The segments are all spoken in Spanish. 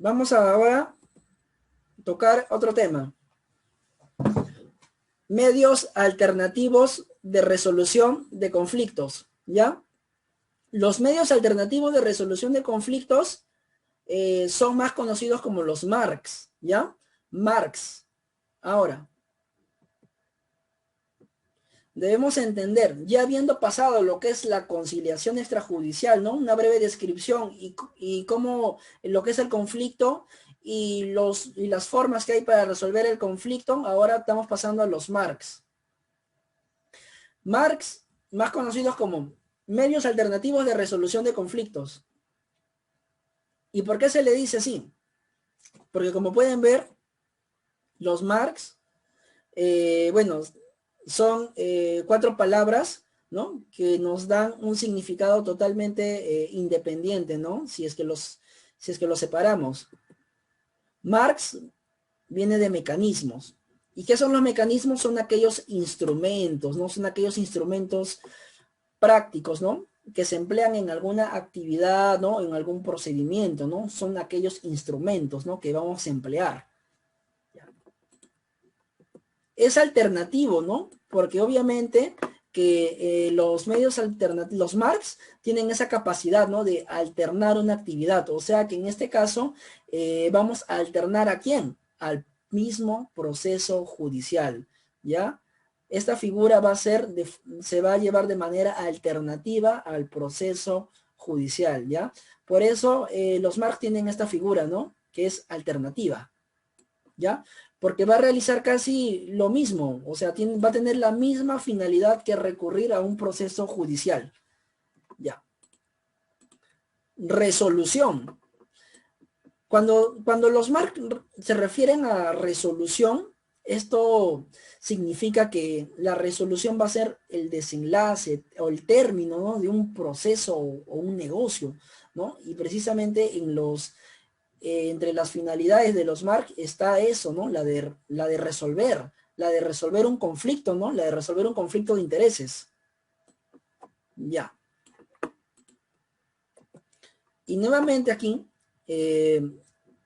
Vamos a ahora tocar otro tema. Medios alternativos de resolución de conflictos, ¿ya? Los medios alternativos de resolución de conflictos son más conocidos como los MARCs, ¿ya? MARCs. Ahora, debemos entender, ya habiendo pasado lo que es la conciliación extrajudicial, ¿no? Una breve descripción y cómo lo que es el conflicto y las formas que hay para resolver el conflicto, ahora estamos pasando a los MARCs. MARCs, más conocidos como medios alternativos de resolución de conflictos. ¿Y por qué se le dice así? Porque como pueden ver, los MARCs, bueno, son 4 palabras, ¿no? Que nos dan un significado totalmente independiente, ¿no? Si es que los separamos. Marx viene de mecanismos. ¿Y qué son los mecanismos? Son aquellos instrumentos, ¿no? Son aquellos instrumentos prácticos, ¿no? Que se emplean en alguna actividad, ¿no? En algún procedimiento, ¿no? Son aquellos instrumentos, ¿no? Que vamos a emplear. Es alternativo, ¿no? Porque obviamente que los medios alternativos, los MARCs, tienen esa capacidad, ¿no? De alternar una actividad. O sea que en este caso vamos a alternar ¿a quién? Al mismo proceso judicial, ¿ya? Esta figura va a ser, se va a llevar de manera alternativa al proceso judicial, ¿ya? Por eso los MARCs tienen esta figura, ¿no? Que es alternativa, ¿ya? Porque va a realizar casi lo mismo, o sea, va a tener la misma finalidad que recurrir a un proceso judicial. Ya. Resolución. Cuando los MARC se refieren a resolución, esto significa que la resolución va a ser el desenlace o el término, ¿no? De un proceso o un negocio, ¿no? Y precisamente en los entre las finalidades de los MARC está eso, ¿no? La de resolver un conflicto, ¿no? La de resolver un conflicto de intereses. Ya. Y nuevamente aquí,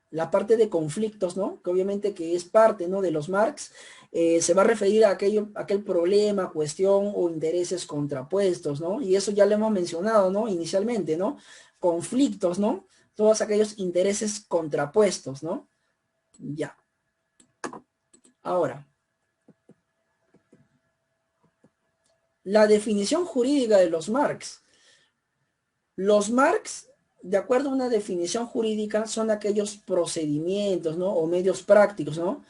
la parte de conflictos, ¿no? Que obviamente que es parte, ¿no? De los MARCs, se va a referir a aquel problema, cuestión o intereses contrapuestos, ¿no? Y eso ya lo hemos mencionado, ¿no? Inicialmente, ¿no? Conflictos, ¿no? Todos aquellos intereses contrapuestos, ¿no? Ya. Ahora, la definición jurídica de los MARCs. Los MARCs, de acuerdo a una definición jurídica, son aquellos procedimientos, ¿no? O medios prácticos, ¿no?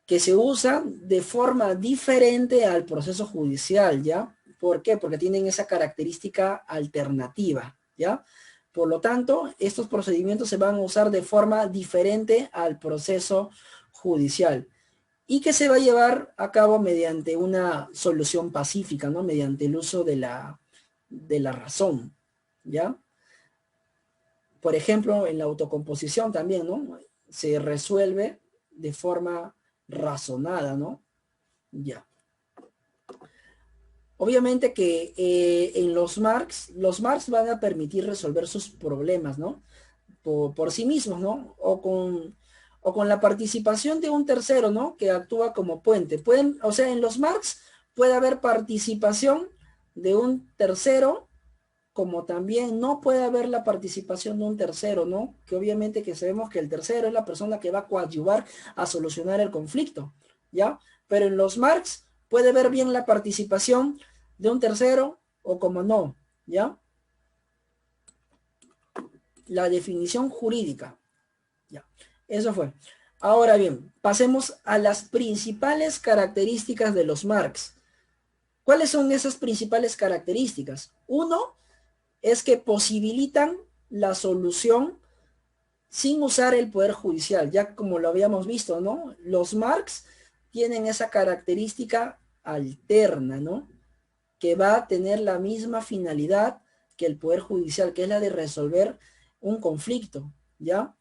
Que se usan de forma diferente al proceso judicial, ¿ya? ¿Por qué? Porque tienen esa característica alternativa, ¿ya? Por lo tanto, estos procedimientos se van a usar de forma diferente al proceso judicial y que se va a llevar a cabo mediante una solución pacífica, ¿no? Mediante el uso de la razón, ¿ya? Por ejemplo, en la autocomposición también, ¿no? Se resuelve de forma razonada, ¿no? Ya. Obviamente que en los MARCs van a permitir resolver sus problemas, ¿no? Por sí mismos, ¿no? O con la participación de un tercero, ¿no? Que actúa como puente. O sea, en los MARCs puede haber participación de un tercero, como también no puede haber la participación de un tercero, ¿no? Que obviamente que sabemos que el tercero es la persona que va a coadyuvar a solucionar el conflicto, ¿ya? Pero en los MARCs puede haber bien la participación de un tercero o como no, ¿ya? La definición jurídica, ¿ya? Eso fue. Ahora bien, pasemos a las principales características de los MARCs. ¿Cuáles son esas principales características? Uno, es que posibilitan la solución sin usar el poder judicial, ya como lo habíamos visto, ¿no? Los MARCs tienen esa característica alterna, ¿no? Que va a tener la misma finalidad que el poder judicial, que es la de resolver un conflicto, ¿ya?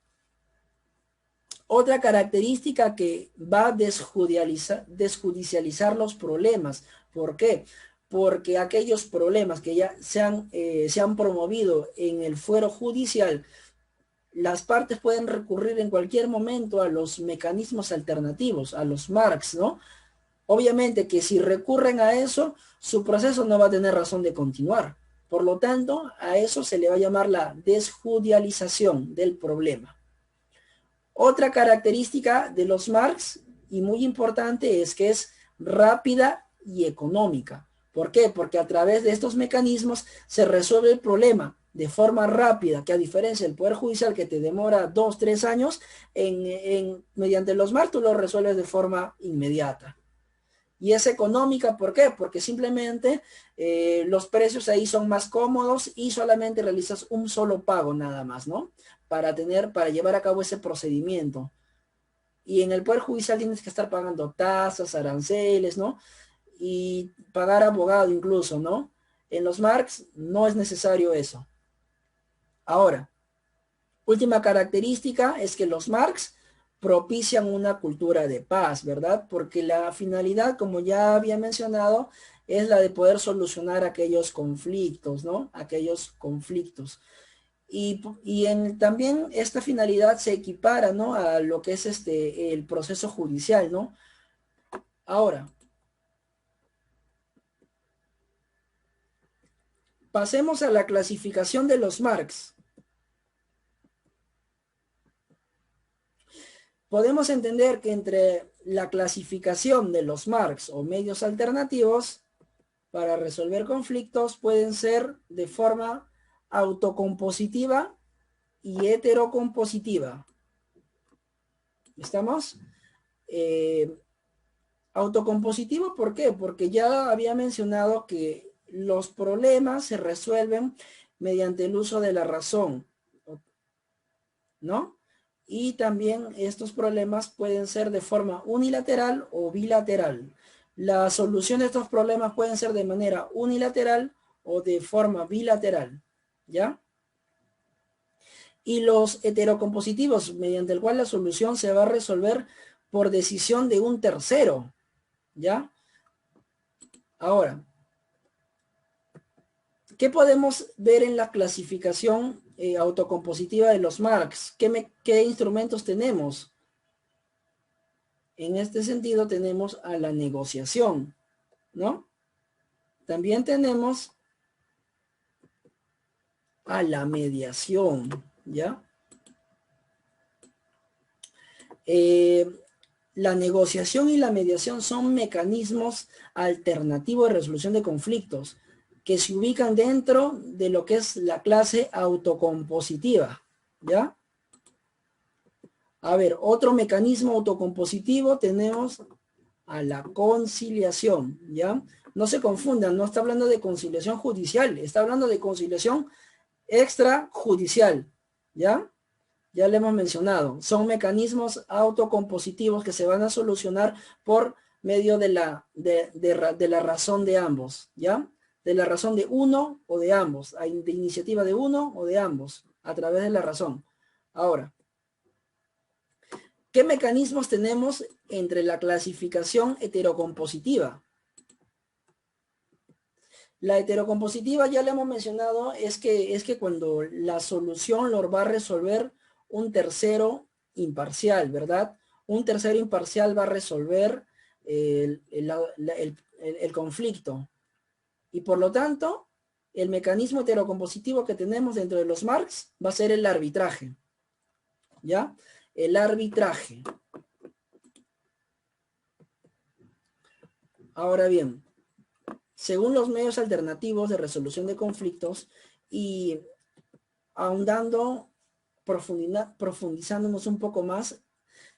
Otra característica que va a desjudicializar los problemas. ¿Por qué? Porque aquellos problemas que ya se han promovido en el fuero judicial las partes pueden recurrir en cualquier momento a los mecanismos alternativos, a los Marx, ¿no? Obviamente que si recurren a eso, su proceso no va a tener razón de continuar. Por lo tanto, a eso se le va a llamar la desjudicialización del problema. Otra característica de los Marx, y muy importante, es que es rápida y económica. ¿Por qué? Porque a través de estos mecanismos se resuelve el problema de forma rápida, que a diferencia del Poder Judicial que te demora 2, 3 años, mediante los Marx tú lo resuelves de forma inmediata. Y es económica, ¿por qué? Porque simplemente los precios ahí son más cómodos y solamente realizas un solo pago nada más, ¿no? Para llevar a cabo ese procedimiento. Y en el Poder Judicial tienes que estar pagando tasas, aranceles, ¿no? Y pagar abogado incluso, ¿no? En los Marx no es necesario eso. Ahora, última característica es que los Marx propician una cultura de paz, ¿verdad? Porque la finalidad, como ya había mencionado, es la de poder solucionar aquellos conflictos, ¿no? Aquellos conflictos. Y también esta finalidad se equipara, ¿no? A lo que es el proceso judicial, ¿no? Ahora, pasemos a la clasificación de los Marx. Podemos entender que entre la clasificación de los Marx o medios alternativos para resolver conflictos pueden ser de forma autocompositiva y heterocompositiva. ¿Estamos? Autocompositivo, ¿por qué? Porque ya había mencionado que los problemas se resuelven mediante el uso de la razón, ¿no? Y también estos problemas pueden ser de forma unilateral o bilateral. La solución de estos problemas pueden ser de manera unilateral o de forma bilateral, ¿ya? Y los heterocompositivos, mediante el cual la solución se va a resolver por decisión de un tercero, ¿ya? Ahora, ¿qué podemos ver en la clasificación autocompositiva de los Marx? ¿Qué instrumentos tenemos? En este sentido tenemos a la negociación, ¿no? También tenemos a la mediación, ¿ya? La negociación y la mediación son mecanismos alternativos de resolución de conflictos que se ubican dentro de lo que es la clase autocompositiva, ¿ya? A ver, otro mecanismo autocompositivo tenemos a la conciliación, ¿ya? No se confundan, no está hablando de conciliación judicial, está hablando de conciliación extrajudicial, ¿ya? Ya le hemos mencionado, son mecanismos autocompositivos que se van a solucionar por medio de la razón de ambos, ¿ya? De la razón de uno o de ambos, de iniciativa de uno o de ambos, a través de la razón. Ahora, ¿qué mecanismos tenemos entre la clasificación heterocompositiva? La heterocompositiva, ya le hemos mencionado, es que cuando la solución lo va a resolver un tercero imparcial, ¿verdad? Un tercero imparcial va a resolver el conflicto. Y por lo tanto, el mecanismo heterocompositivo que tenemos dentro de los Marx va a ser el arbitraje. ¿Ya? El arbitraje. Ahora bien, según los medios alternativos de resolución de conflictos y ahondando, profundizándonos un poco más,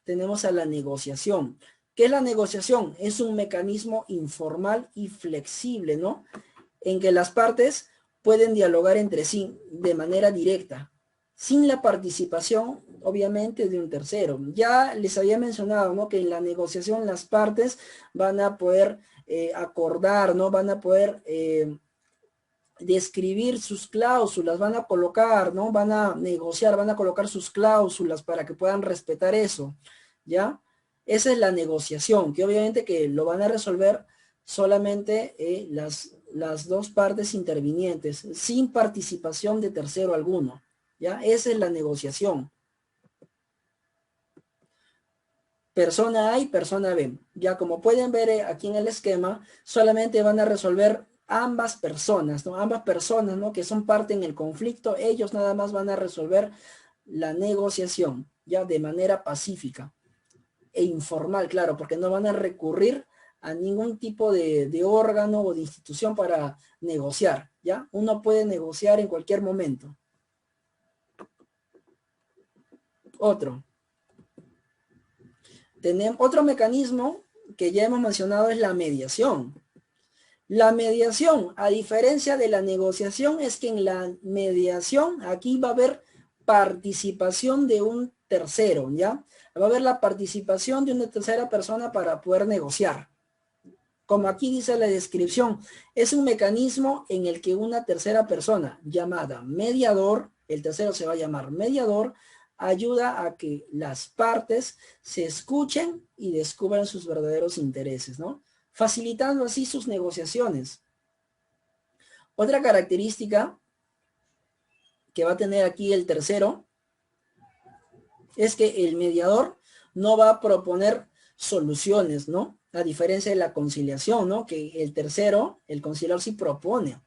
tenemos a la negociación. ¿Qué es la negociación? Es un mecanismo informal y flexible, ¿no? En que las partes pueden dialogar entre sí de manera directa, sin la participación, obviamente, de un tercero. Ya les había mencionado, ¿no? Que en la negociación las partes van a poder acordar, ¿no? Van a poder describir sus cláusulas, van a colocar, ¿no? Van a negociar, van a colocar sus cláusulas para que puedan respetar eso, ¿ya? Esa es la negociación, que obviamente que lo van a resolver solamente las dos partes intervinientes, sin participación de tercero alguno, ¿ya? Esa es la negociación. Persona A y persona B. Ya como pueden ver aquí en el esquema, solamente van a resolver ambas personas, ¿no? Ambas personas, ¿no? Que son parte en el conflicto, ellos nada más van a resolver la negociación, ya de manera pacífica e informal, claro, porque no van a recurrir a ningún tipo de órgano o de institución para negociar, ¿ya? Uno puede negociar en cualquier momento. Otro. Tenemos otro mecanismo que ya hemos mencionado es la mediación. La mediación, a diferencia de la negociación, es que en la mediación aquí va a haber participación de un tercero, ¿ya? Va a haber la participación de una tercera persona para poder negociar. Como aquí dice la descripción, es un mecanismo en el que una tercera persona llamada mediador, el tercero se va a llamar mediador, ayuda a que las partes se escuchen y descubran sus verdaderos intereses, ¿no? Facilitando así sus negociaciones. Otra característica que va a tener aquí el tercero es que el mediador no va a proponer soluciones, ¿no? A diferencia de la conciliación, ¿no? Que el tercero, el conciliador sí propone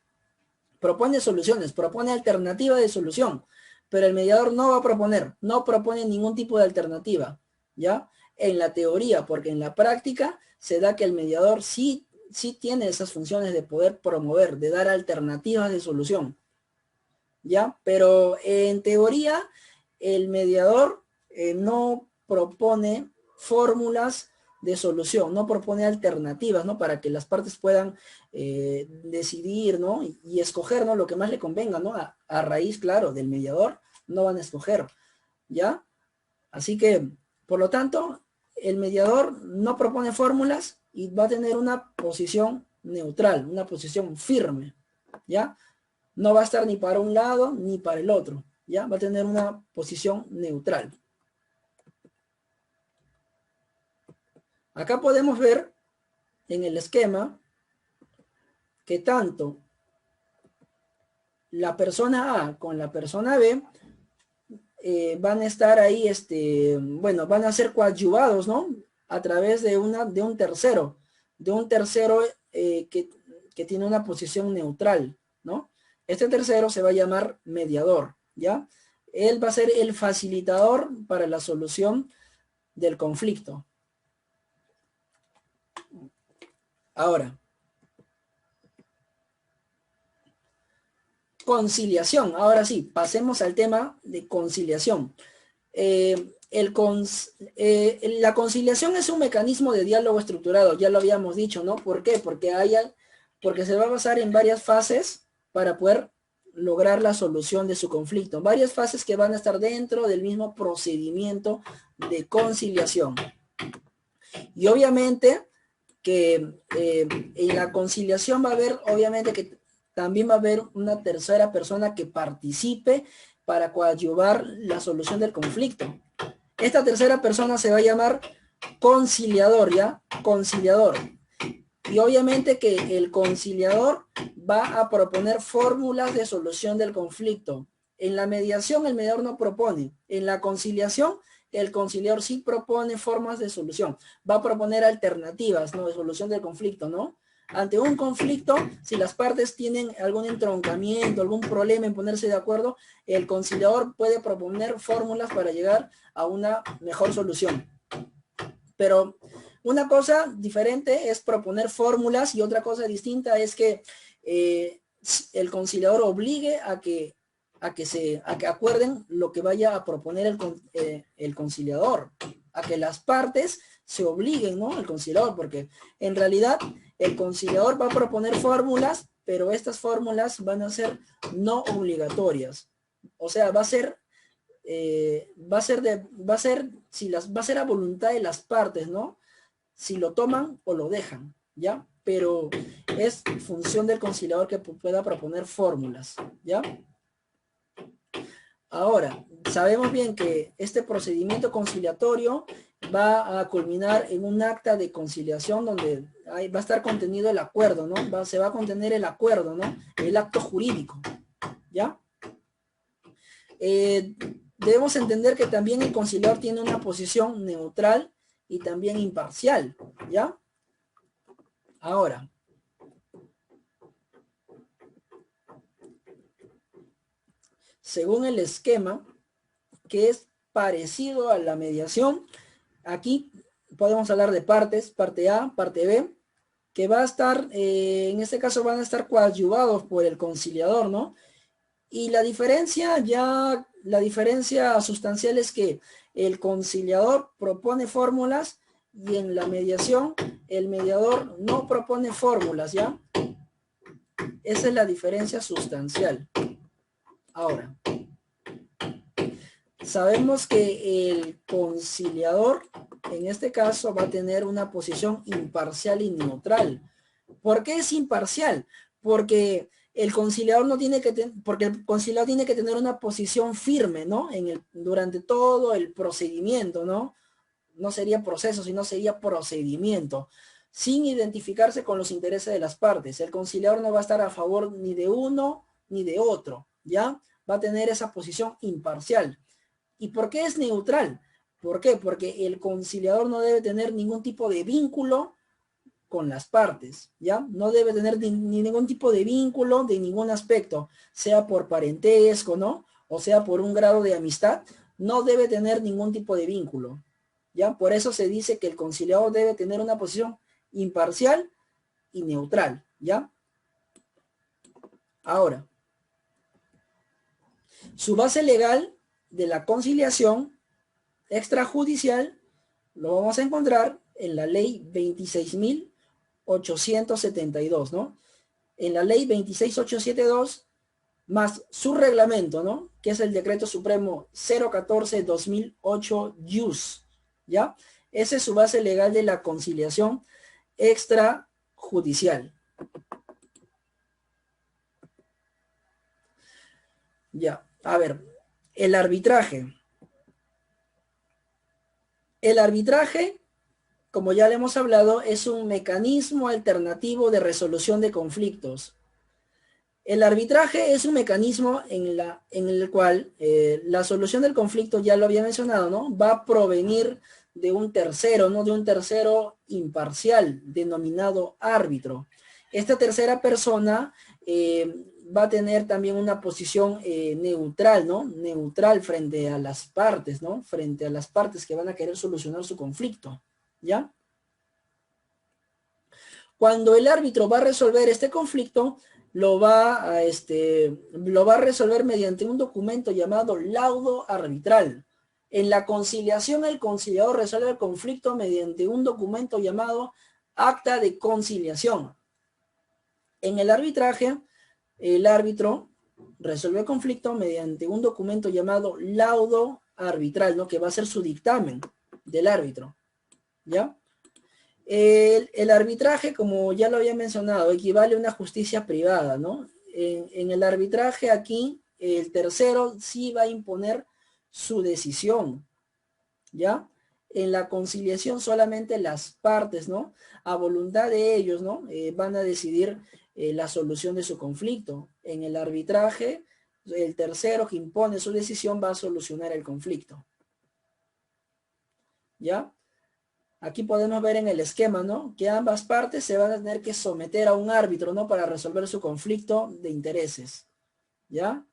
soluciones, propone alternativa de solución, pero el mediador no va a proponer, no propone ningún tipo de alternativa, ¿ya? En la teoría, porque en la práctica se da que el mediador sí tiene esas funciones de poder promover, de dar alternativas de solución, ¿ya? Pero en teoría el mediador no propone fórmulas de solución, no propone alternativas, ¿no? Para que las partes puedan decidir, ¿no? Y escoger, ¿no? Lo que más le convenga, ¿no? A raíz, claro, del mediador, no van a escoger, ¿ya? Así que, por lo tanto, el mediador no propone fórmulas y va a tener una posición neutral, una posición firme, ¿ya? No va a estar ni para un lado ni para el otro, ¿ya? Va a tener una posición neutral. Acá podemos ver en el esquema que tanto la persona A con la persona B van a estar ahí, bueno, van a ser coadyuvados, ¿no? A través de un tercero que tiene una posición neutral, ¿no? Este tercero se va a llamar mediador, ¿ya? Él va a ser el facilitador para la solución del conflicto. Ahora, conciliación. Ahora sí, pasemos al tema de conciliación. La conciliación es un mecanismo de diálogo estructurado, ya lo habíamos dicho, ¿no? ¿Por qué? Porque se va a basar en varias fases para poder lograr la solución de su conflicto. Varias fases que van a estar dentro del mismo procedimiento de conciliación. Y obviamente que en la conciliación va a haber, obviamente que también va a haber una tercera persona que participe para coadyuvar la solución del conflicto. Esta tercera persona se va a llamar conciliador, ¿ya? Conciliador. Y obviamente que el conciliador va a proponer fórmulas de solución del conflicto. En la mediación el mediador no propone. En la conciliación el conciliador sí propone formas de solución. Va a proponer alternativas, ¿no? De solución del conflicto, ¿no? Ante un conflicto, si las partes tienen algún entroncamiento, algún problema en ponerse de acuerdo, el conciliador puede proponer fórmulas para llegar a una mejor solución. Pero una cosa diferente es proponer fórmulas y otra cosa distinta es que el conciliador obligue a que acuerden lo que vaya a proponer el conciliador, a que las partes se obliguen, ¿no? El conciliador, porque en realidad el conciliador va a proponer fórmulas, pero estas fórmulas van a ser no obligatorias. O sea, va a ser a voluntad de las partes, ¿no? Si lo toman o lo dejan, ¿ya? Pero es función del conciliador que pueda proponer fórmulas, ¿ya? Ahora, sabemos bien que este procedimiento conciliatorio va a culminar en un acta de conciliación donde va a estar contenido el acuerdo, ¿no? Se va a contener el acuerdo, ¿no? El acto jurídico, ¿ya? Debemos entender que también el conciliador tiene una posición neutral y también imparcial, ¿ya? Ahora, según el esquema, que es parecido a la mediación, aquí podemos hablar de partes, parte A, parte B, que va a estar, en este caso van a estar coadyuvados por el conciliador, ¿no? Y la diferencia la diferencia sustancial es que el conciliador propone fórmulas y en la mediación el mediador no propone fórmulas, ¿ya? Esa es la diferencia sustancial. Ahora, sabemos que el conciliador, en este caso, va a tener una posición imparcial y neutral. ¿Por qué es imparcial? Porque el conciliador no tiene que porque el conciliador tiene que tener una posición firme, ¿no? Durante todo el procedimiento, ¿no? No sería proceso, sino sería procedimiento, sin identificarse con los intereses de las partes. El conciliador no va a estar a favor ni de uno ni de otro, ¿ya? Va a tener esa posición imparcial. ¿Y por qué es neutral? ¿Por qué? Porque el conciliador no debe tener ningún tipo de vínculo con las partes, ¿ya? No debe tener ni ningún tipo de vínculo de ningún aspecto, sea por parentesco, ¿no? O sea por un grado de amistad, no debe tener ningún tipo de vínculo, ¿ya? Por eso se dice que el conciliador debe tener una posición imparcial y neutral, ¿ya? Ahora, su base legal de la conciliación extrajudicial lo vamos a encontrar en la ley 26.872, ¿no? En la ley 26872 más su reglamento, ¿no? Que es el decreto supremo 014-2008 JUS, ¿ya? Esa es su base legal de la conciliación extrajudicial. Ya, a ver, el arbitraje. El arbitraje, como ya le hemos hablado, es un mecanismo alternativo de resolución de conflictos. El arbitraje es un mecanismo en el cual la solución del conflicto, ya lo había mencionado, ¿no? Va a provenir de un tercero, ¿no? De un tercero imparcial, denominado árbitro. Esta tercera persona va a tener también una posición neutral, ¿no? Neutral frente a las partes, ¿no? Frente a las partes que van a querer solucionar su conflicto, ¿ya? Cuando el árbitro va a resolver este conflicto, lo va a resolver mediante un documento llamado laudo arbitral. En la conciliación, el conciliador resuelve el conflicto mediante un documento llamado acta de conciliación. En el arbitraje, el árbitro resuelve el conflicto mediante un documento llamado laudo arbitral, ¿no? Que va a ser su dictamen del árbitro, ¿ya? El arbitraje, como ya lo había mencionado, equivale a una justicia privada, ¿no? En el arbitraje aquí, el tercero sí va a imponer su decisión, ¿ya? En la conciliación solamente las partes, ¿no? A voluntad de ellos, ¿no? Van a decidir la solución de su conflicto. En el arbitraje, el tercero que impone su decisión va a solucionar el conflicto, ¿ya? Aquí podemos ver en el esquema, ¿no? Que ambas partes se van a tener que someter a un árbitro, ¿no? Para resolver su conflicto de intereses, ¿ya?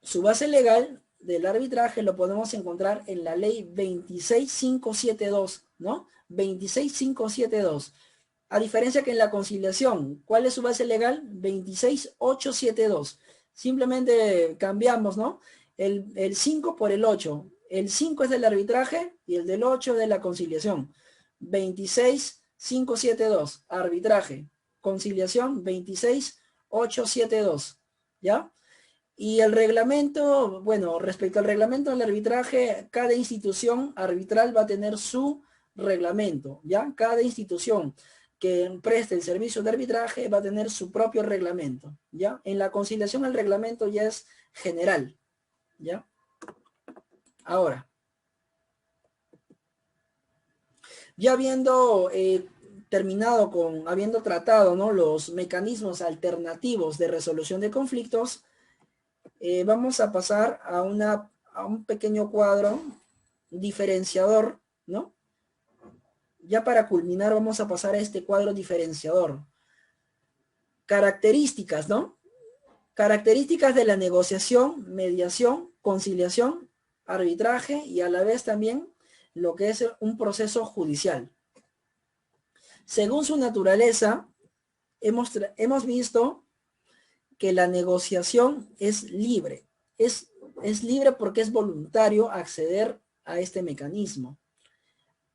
Su base legal del arbitraje lo podemos encontrar en la ley 26572, ¿no? 26572. A diferencia que en la conciliación, ¿cuál es su base legal? 26872. Simplemente cambiamos, ¿no? El 5 por el 8. El 5 es del arbitraje y el del 8 de la conciliación. 26572, arbitraje. Conciliación, 26872. ¿Ya? Y el reglamento, bueno, respecto al reglamento del arbitraje, cada institución arbitral va a tener su reglamento, ¿ya? Cada institución que preste el servicio de arbitraje va a tener su propio reglamento, ¿ya? En la conciliación el reglamento ya es general, ¿ya? Ahora, ya habiendo terminado con, habiendo tratado, ¿no?, los mecanismos alternativos de resolución de conflictos, vamos a pasar a un pequeño cuadro diferenciador, ¿no? Ya para culminar vamos a pasar a este cuadro diferenciador. Características, ¿no? Características de la negociación, mediación, conciliación, arbitraje y a la vez también lo que es un proceso judicial. Según su naturaleza, hemos visto que la negociación es libre. Es libre porque es voluntario acceder a este mecanismo.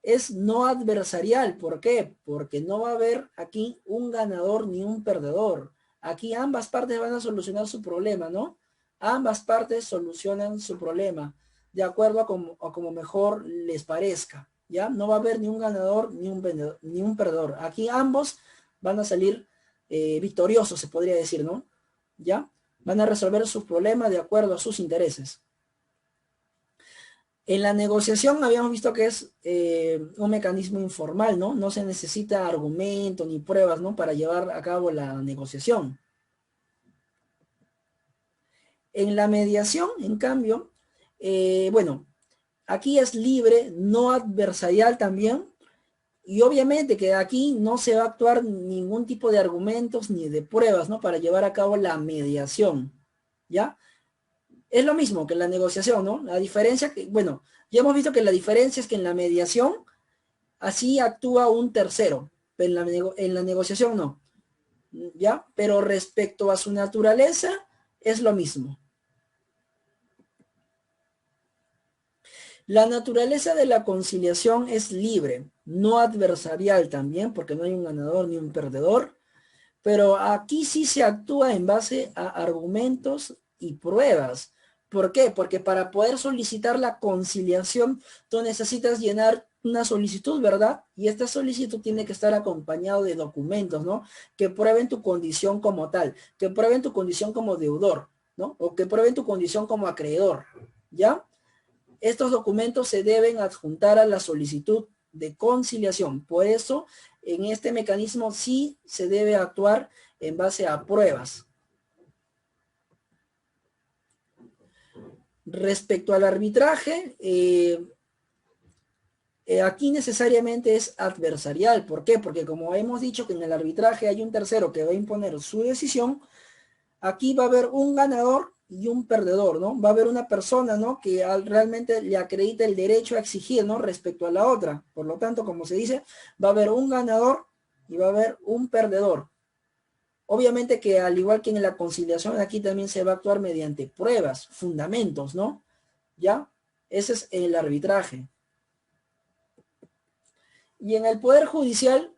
Es no adversarial. ¿Por qué? Porque no va a haber aquí un ganador ni un perdedor. Aquí ambas partes van a solucionar su problema, ¿no? Ambas partes solucionan su problema de acuerdo a como mejor les parezca, ¿ya? No va a haber ni un ganador ni un perdedor. Aquí ambos van a salir victoriosos, se podría decir, ¿no? ¿Ya? Van a resolver sus problemas de acuerdo a sus intereses. En la negociación habíamos visto que es un mecanismo informal, ¿no? No se necesita argumento ni pruebas, ¿no?, para llevar a cabo la negociación. En la mediación, en cambio, bueno, aquí es libre, no adversarial también, y obviamente que aquí no se va a actuar ningún tipo de argumentos ni de pruebas, ¿no?, para llevar a cabo la mediación, ¿ya? Es lo mismo que en la negociación, ¿no? La diferencia que, bueno, ya hemos visto que la diferencia es que en la mediación así actúa un tercero, pero en la negociación no, ¿ya? Pero respecto a su naturaleza es lo mismo. La naturaleza de la conciliación es libre, no adversarial también, porque no hay un ganador ni un perdedor, pero aquí sí se actúa en base a argumentos y pruebas. ¿Por qué? Porque para poder solicitar la conciliación, tú necesitas llenar una solicitud, ¿verdad? Y esta solicitud tiene que estar acompañado de documentos, ¿no?, que prueben tu condición como tal, que prueben tu condición como deudor, ¿no?, o que prueben tu condición como acreedor, ¿ya? Estos documentos se deben adjuntar a la solicitud de conciliación. Por eso, en este mecanismo sí se debe actuar en base a pruebas. Respecto al arbitraje, aquí necesariamente es adversarial. ¿Por qué? Porque como hemos dicho que en el arbitraje hay un tercero que va a imponer su decisión, aquí va a haber un ganador y un perdedor, ¿no? Va a haber una persona, ¿no?, que realmente le acredita el derecho a exigir, ¿no?, respecto a la otra. Por lo tanto, como se dice, va a haber un ganador y va a haber un perdedor. Obviamente que al igual que en la conciliación, aquí también se va a actuar mediante pruebas, fundamentos, ¿no? ¿Ya? Ese es el arbitraje. Y en el Poder Judicial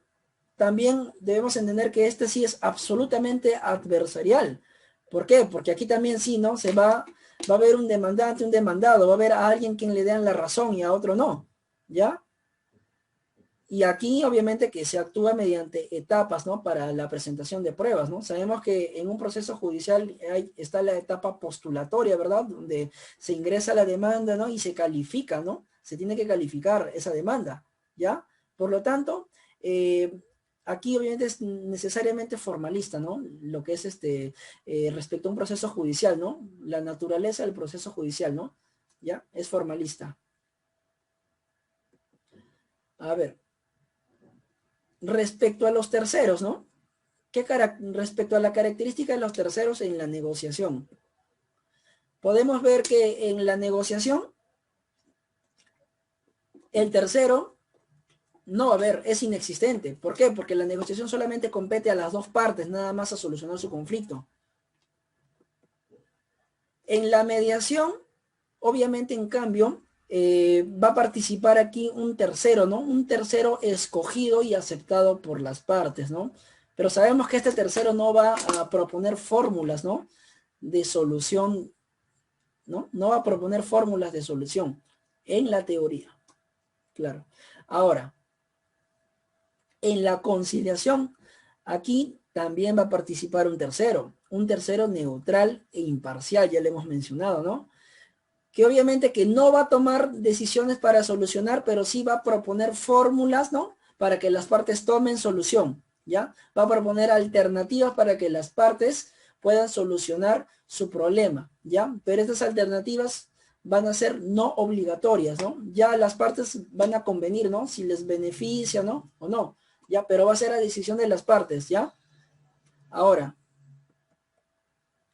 también debemos entender que este sí es absolutamente adversarial. ¿Por qué? Porque aquí también sí, ¿no? Va a haber un demandante, un demandado, va a haber a alguien quien le den la razón y a otro no, ¿ya? Y aquí obviamente que se actúa mediante etapas, ¿no?, para la presentación de pruebas, ¿no? Sabemos que en un proceso judicial está la etapa postulatoria, ¿verdad?, donde se ingresa la demanda, ¿no?, y se califica, ¿no? Se tiene que calificar esa demanda, ¿ya? Por lo tanto, aquí obviamente es necesariamente formalista, ¿no?, lo que es respecto a un proceso judicial, ¿no? La naturaleza del proceso judicial, ¿no? ¿Ya? Es formalista. A ver. Respecto a los terceros, ¿no? Respecto a la característica de los terceros en la negociación. Podemos ver que en la negociación, el tercero no va a haber, es inexistente. ¿Por qué? Porque la negociación solamente compete a las dos partes, nada más a solucionar su conflicto. En la mediación, obviamente, en cambio, va a participar aquí un tercero, ¿no? Un tercero escogido y aceptado por las partes, ¿no? Pero sabemos que este tercero no va a proponer fórmulas, ¿no?, de solución, ¿no? No va a proponer fórmulas de solución en la teoría, claro. Ahora, en la conciliación, aquí también va a participar un tercero neutral e imparcial, ya le hemos mencionado, ¿no?, que obviamente que no va a tomar decisiones para solucionar, pero sí va a proponer fórmulas, ¿no?, para que las partes tomen solución, ¿ya? Va a proponer alternativas para que las partes puedan solucionar su problema, ¿ya? Pero estas alternativas van a ser no obligatorias, ¿no? Ya las partes van a convenir, ¿no? Si les beneficia, ¿no? O no, ¿ya? Pero va a ser a decisión de las partes, ¿ya? Ahora,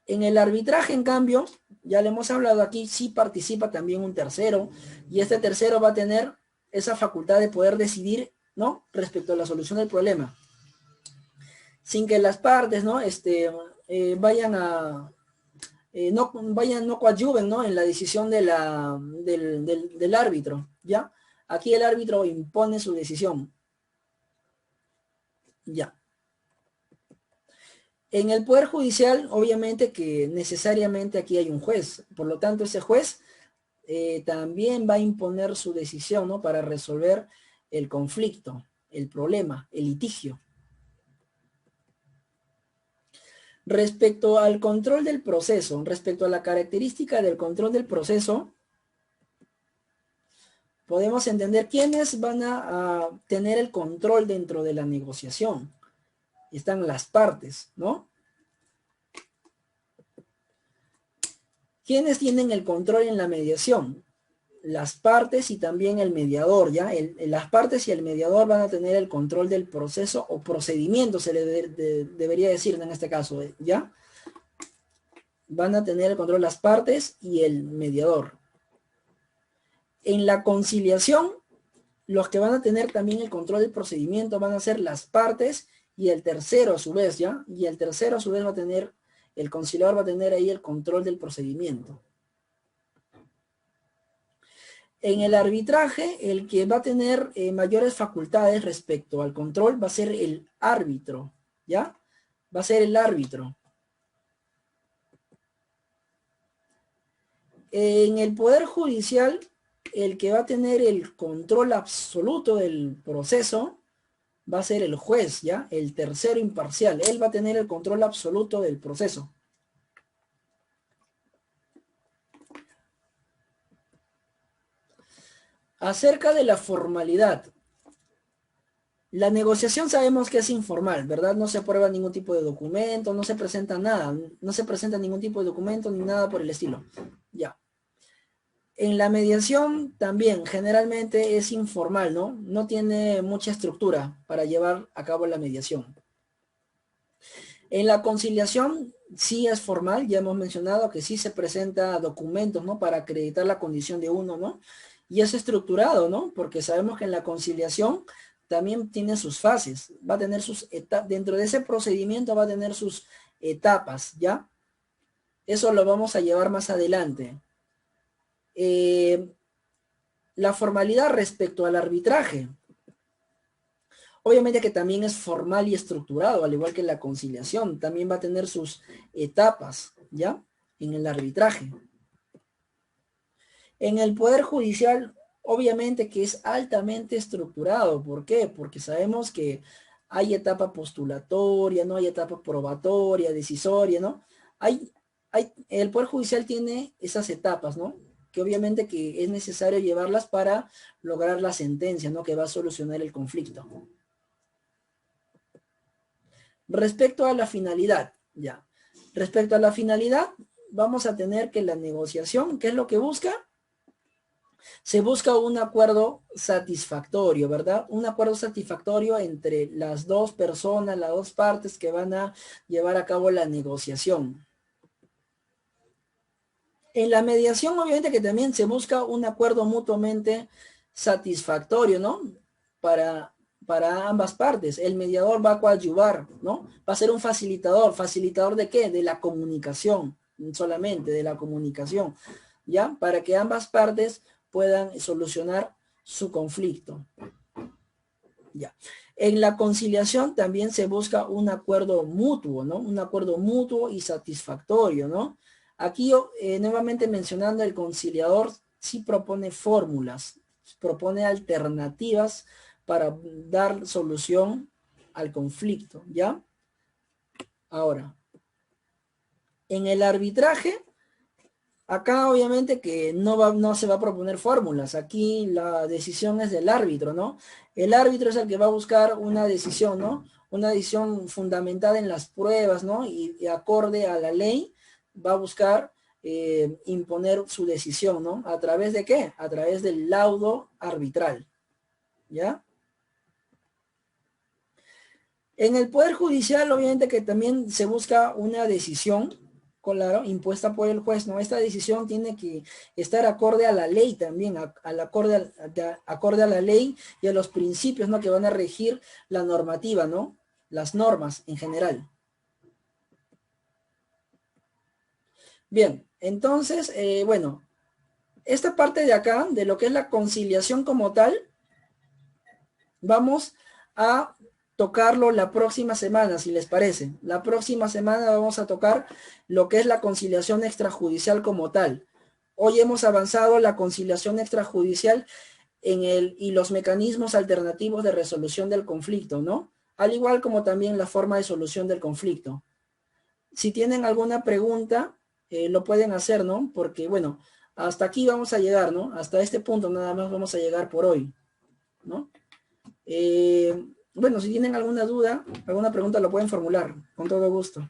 en el arbitraje, en cambio, ya le hemos hablado aquí, sí participa también un tercero, y este tercero va a tener esa facultad de poder decidir, ¿no? Respecto a la solución del problema. Sin que las partes, ¿no? Vayan a, no coadyuven, ¿no? En la decisión de del árbitro, ¿ya? Aquí el árbitro impone su decisión. Ya. En el Poder Judicial, obviamente que necesariamente aquí hay un juez. Por lo tanto, ese juez también va a imponer su decisión, ¿no? Para resolver el conflicto, el problema, el litigio. Respecto al control del proceso, respecto a la característica del control del proceso, podemos entender quiénes van a tener el control dentro de la negociación. Están las partes, ¿no? ¿Quiénes tienen el control en la mediación? Las partes y también el mediador, ¿ya? Las partes y el mediador van a tener el control del proceso o procedimiento, se le debería decir en este caso, ¿ya? Van a tener el control las partes y el mediador. En la conciliación, los que van a tener también el control del procedimiento van a ser las partes y el tercero a su vez, ¿ya? Y el tercero a su vez va a tener, el conciliador va a tener ahí el control del procedimiento. En el arbitraje, el que va a tener mayores facultades respecto al control va a ser el árbitro, ¿ya? Va a ser el árbitro. En el Poder Judicial, el que va a tener el control absoluto del proceso va a ser el juez, ¿ya? El tercero imparcial. Él va a tener el control absoluto del proceso. Acerca de la formalidad. La negociación sabemos que es informal, ¿verdad? No se aprueba ningún tipo de documento, no se presenta nada, no se presenta ningún tipo de documento ni nada por el estilo. Ya. En la mediación también generalmente es informal, ¿no? No tiene mucha estructura para llevar a cabo la mediación. En la conciliación sí es formal, ya hemos mencionado que sí se presenta documentos, ¿no? Para acreditar la condición de uno, ¿no? Y es estructurado, ¿no? Porque sabemos que en la conciliación también tiene sus fases, va a tener sus etapas, dentro de ese procedimiento va a tener sus etapas, ¿ya? Eso lo vamos a llevar más adelante. La formalidad respecto al arbitraje. Obviamente que también es formal y estructurado, al igual que la conciliación. También va a tener sus etapas, ¿ya? En el arbitraje. En el Poder Judicial, obviamente que es altamente estructurado. ¿Por qué? Porque sabemos que hay etapa postulatoria, ¿no? Hay etapa probatoria, decisoria, ¿no? El Poder Judicial tiene esas etapas, ¿no? Que obviamente que es necesario llevarlas para lograr la sentencia, ¿no? Que va a solucionar el conflicto. Respecto a la finalidad, ya. Respecto a la finalidad, vamos a tener que la negociación, ¿qué es lo que busca? Se busca un acuerdo satisfactorio, ¿verdad? Un acuerdo satisfactorio entre las dos personas, las dos partes que van a llevar a cabo la negociación. En la mediación, obviamente que también se busca un acuerdo mutuamente satisfactorio, ¿no? Para ambas partes. El mediador va a coadyuvar, ¿no? Va a ser un facilitador. ¿Facilitador de qué? De la comunicación, solamente de la comunicación, ¿ya? Para que ambas partes puedan solucionar su conflicto. Ya. En la conciliación también se busca un acuerdo mutuo, ¿no? Un acuerdo mutuo y satisfactorio, ¿no? Aquí nuevamente mencionando el conciliador sí propone fórmulas, propone alternativas para dar solución al conflicto, ¿ya? Ahora, en el arbitraje Acá obviamente que no se va a proponer fórmulas, aquí la decisión es del árbitro, ¿no? El árbitro es el que va a buscar una decisión, ¿no? Una decisión fundamentada en las pruebas, ¿no? Y acorde a la ley va a buscar imponer su decisión, ¿no? ¿A través de qué? A través del laudo arbitral, ¿ya? En el Poder Judicial, obviamente que también se busca una decisión, claro, impuesta por el juez, ¿no? Esta decisión tiene que estar acorde a la ley también, acorde a la ley y a los principios, ¿no? Que van a regir la normativa, ¿no? Las normas en general. Bien, entonces, bueno, esta parte de acá, de lo que es la conciliación como tal, vamos a tocarlo la próxima semana, si les parece. La próxima semana vamos a tocar lo que es la conciliación extrajudicial como tal. Hoy hemos avanzado la conciliación extrajudicial y los mecanismos alternativos de resolución del conflicto, ¿no? Al igual como también la forma de solución del conflicto. Si tienen alguna pregunta, lo pueden hacer, ¿no? Porque, bueno, hasta aquí vamos a llegar, ¿no? Hasta este punto nada más vamos a llegar por hoy, ¿no? Bueno, si tienen alguna duda, alguna pregunta, lo pueden formular, con todo gusto.